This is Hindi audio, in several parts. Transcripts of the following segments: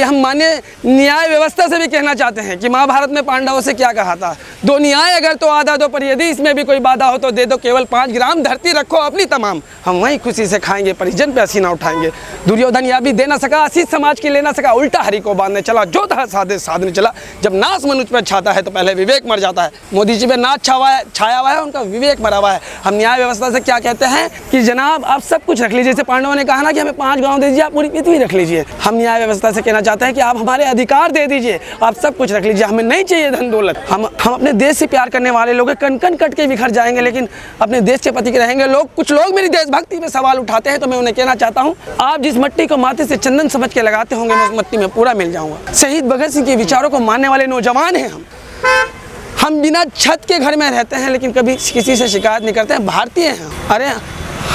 हम मान्य न्याय व्यवस्था से भी कहना चाहते हैं कि महाभारत में पांडवों से क्या कहा था, दो न्याय अगर तो आधा दो, पर यदि इसमें भी कोई बाधा हो तो दे दो केवल 5 ग्राम, धरती रखो अपनी तमाम, हम वहीं खुशी से खाएंगे, परिजन पे हसीना उठाएंगे। दुर्योधन यह भी दे ना सका, आशीष समाज की ले ना सका, उल्टा हरि को बांधने चला, जो था साधे साधने चला। जब नाश मनुष्य पर छाता है तो पहले विवेक मर जाता है। मोदी जी पे नाश छाया हुआ है, उनका विवेक मरा हुआ है। हम न्याय व्यवस्था से क्या कहते हैं कि जनाब आप सब कुछ रख लीजिए, जैसे पांडवों ने कहा ना कि हमें 5 गाँव दे दीजिए, आप पूरी पृथ्वी रख लीजिए। हम न्याय व्यवस्था से कहना चाहते हैं कि आप हमारे अधिकार दे दीजिए, आप सब कुछ रख लीजिए, हमें नहीं चाहिए धन दौलत। हम अपने देश से प्यार करने वाले लोग कन कन कट के बिखर जाएंगे, लेकिन अपने देश के प्रति रहेंगे लोग। कुछ लोग मेरी देशभक्ति पे सवाल उठाते हैं तो मैं उन्हें कहना चाहता हूं, आप जिस मिट्टी को माथे से चंदन समझ के लगाते होंगे, मैं उस मिट्टी में पूरा मिल जाऊंगा। शहीद भगत सिंह के विचारों को मानने वाले नौजवान हैं हम बिना छत के घर में रहते हैं लेकिन कभी किसी से शिकायत नहीं करते हैं, भारतीय हैं। अरे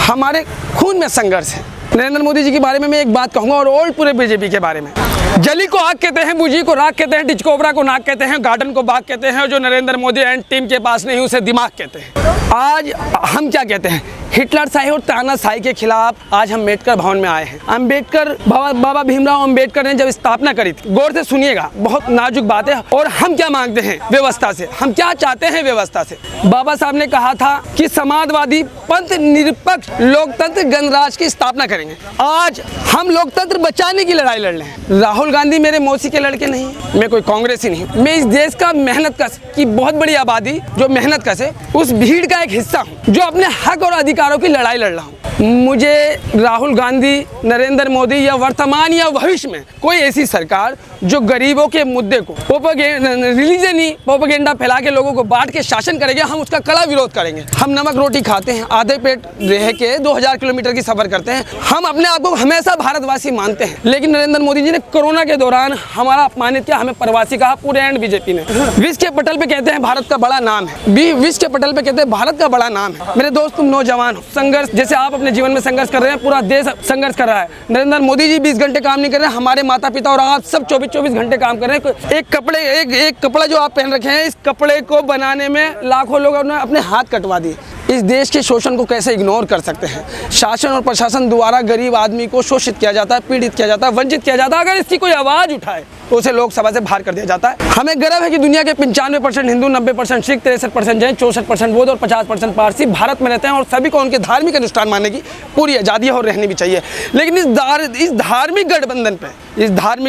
हमारे खून में संघर्ष है। नरेंद्र मोदी जी के बारे में मैं एक बात कहूँगा और ओल्ड पूरे बीजेपी के बारे में। जली को आग कहते हैं, बुझी को राख कहते हैं, डिचकोबरा को नाक कहते हैं, गार्डन को बाग कहते हैं, जो नरेंद्र मोदी एंड टीम के पास नहीं उसे दिमाग कहते हैं। आज हम क्या कहते हैं, हिटलर शाही और तानाशाही के खिलाफ आज हम अम्बेडकर भवन में आए हैं। अम्बेडकर बाबा भीमराव अम्बेडकर ने जब स्थापना करी थी, गौर से सुनिएगा, बहुत नाजुक बात है। और हम क्या मांगते हैं व्यवस्था से, हम क्या चाहते हैं व्यवस्था से। बाबा साहब ने कहा था कि समाजवादी पंथ निरपेक्ष लोकतंत्र गणराज्य की स्थापना करेंगे। आज हम लोकतंत्र बचाने की लड़ाई लड़ रहे हैं। राहुल गांधी मेरे मौसी के लड़के नहीं, मैं कोई कांग्रेसी नहीं, मैं इस देश का मेहनत कश की बहुत बड़ी आबादी जो मेहनत कश है, उस भीड़ का एक हिस्सा हूँ जो अपने हक और अधिकारों की लड़ाई लड़ रहा हूँ। मुझे राहुल गांधी, नरेंद्र मोदी या वर्तमान या भविष्य में कोई ऐसी सरकार जो गरीबों के मुद्दे को रिलीजनी प्रोपेगेंडा फैला के लोगों को बांट के शासन करेंगे, हम उसका कड़ा विरोध करेंगे। हम नमक रोटी खाते हैं, आधे पेट रह के 2000 किलोमीटर की सफर करते हैं, हम अपने आप को हमेशा भारतवासी मानते हैं। लेकिन नरेंद्र मोदी जी ने कोरोना के दौरान हमारा अपमानित किया, हमें प्रवासी कहा पूरे एंड बीजेपी ने। विश्व के पटल पे कहते हैं भारत का बड़ा नाम है, विश्व के पटल पे कहते हैं भारत का बड़ा नाम है। मेरे दोस्त तुम नौजवान हो, संघर्ष जैसे आप अपने जीवन में संघर्ष कर रहे हैं, पूरा देश संघर्ष कर रहा है। नरेंद्र मोदी जी 20 घंटे काम नहीं कर रहे हैं, हमारे माता पिता और आप सब 24-24 घंटे काम कर रहे हैं। एक कपड़ा जो आप पहन रखे हैं, इस कपड़े को बनाने में लाखों लोग अपने हाथ कटवा दिए। इस देश के शोषण को कैसे इग्नोर कर सकते हैं। शासन और प्रशासन द्वारा गरीब आदमी को शोषित किया जाता है, पीड़ित किया जाता है, वंचित किया जाता है। अगर इसकी कोई आवाज़ उठाए तो उसे लोकसभा से बाहर कर दिया जाता है। हमें गर्व है कि दुनिया के 95% हिंदू, 90% सिख, 63% जैन, 64% बौद्ध और 50% पारसी भारत में रहते हैं और सभी को उनके धार्मिक अनुष्ठान मानने की पूरी आज़ादी और रहनी भी चाहिए। लेकिन इस धार्मिक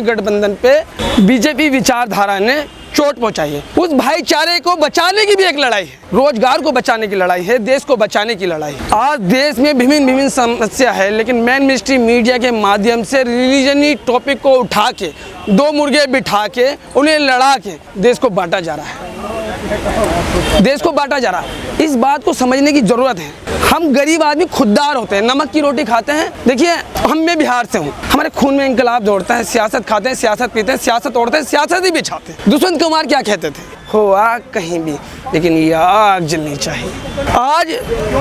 गठबंधन पे बीजेपी विचारधारा ने चोट पहुंचाई है। उस भाईचारे को बचाने की भी एक लड़ाई है, रोजगार को बचाने की लड़ाई है, देश को बचाने की लड़ाई है। आज देश में विभिन्न समस्या है, लेकिन मेन मिनिस्ट्री मीडिया के माध्यम से रिलीजनी टॉपिक को उठा के, 2 मुर्गे बिठा के, उन्हें लड़ा के देश को बांटा जा रहा है, देश को बांटा जा रहा है। इस बात को समझने की जरूरत है। हम गरीब आदमी खुददार होते हैं, नमक की रोटी खाते हैं। देखिए मैं बिहार से हूँ, हमारे खून में इंकलाब दौड़ता है, सियासत खाते हैं, सियासत पीते हैं, सियासत ओढ़ते हैं, सियासत ही बिछाते हैं। दुष्यंत कुमार क्या कहते थे, हो आग कहीं भी लेकिन ये आग जलनी चाहिए। आज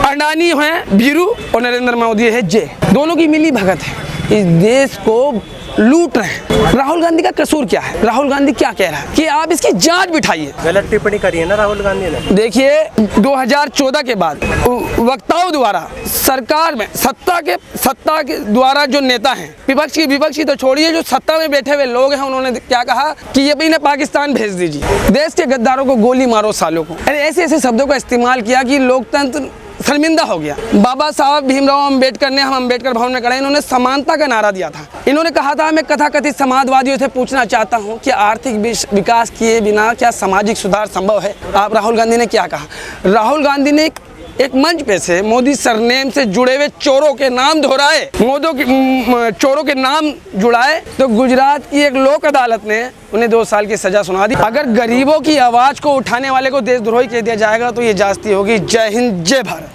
अडानी है बीरू और नरेंद्र मोदी है जय, दोनों की मिली भगत है, इस देश को लूट रहे हैं। राहुल गांधी का कसूर क्या है? राहुल गांधी क्या कह रहा है कि आप इसकी जांच बिठाइए। गलत टिप्पणी करी है ना राहुल गांधी ने। देखिए 2014 के बाद वक्ताओं द्वारा सरकार में सत्ता के द्वारा जो नेता हैं, विपक्षी तो छोड़िए, जो सत्ता में बैठे हुए लोग हैं, उन्होंने क्या कहा कि ये भी इन्हें पाकिस्तान भेज दीजिए, देश के गद्दारों को गोली मारो सालों को। अरे ऐसे शब्दों का इस्तेमाल किया कि लोकतंत्र शर्मिंदा हो गया। बाबा साहब भीमराव अम्बेडकर ने, हम अम्बेडकर भवन में खड़े, इन्होंने समानता का नारा दिया था। इन्होंने कहा था, मैं कथाकथित समाजवादियों से पूछना चाहता हूं कि आर्थिक विकास किए बिना क्या सामाजिक सुधार संभव है। आप राहुल गांधी ने क्या कहा? राहुल गांधी ने एक मंच पे से मोदी सरनेम से जुड़े हुए चोरों के नाम दोहराए, चोरों के नाम जुड़ाए, तो गुजरात की एक लोक अदालत ने उन्हें 2 साल की सजा सुना दी। अगर गरीबों की आवाज को उठाने वाले को देशद्रोही कह दिया जाएगा तो ये जास्ती होगी। जय हिंद, जय भारत।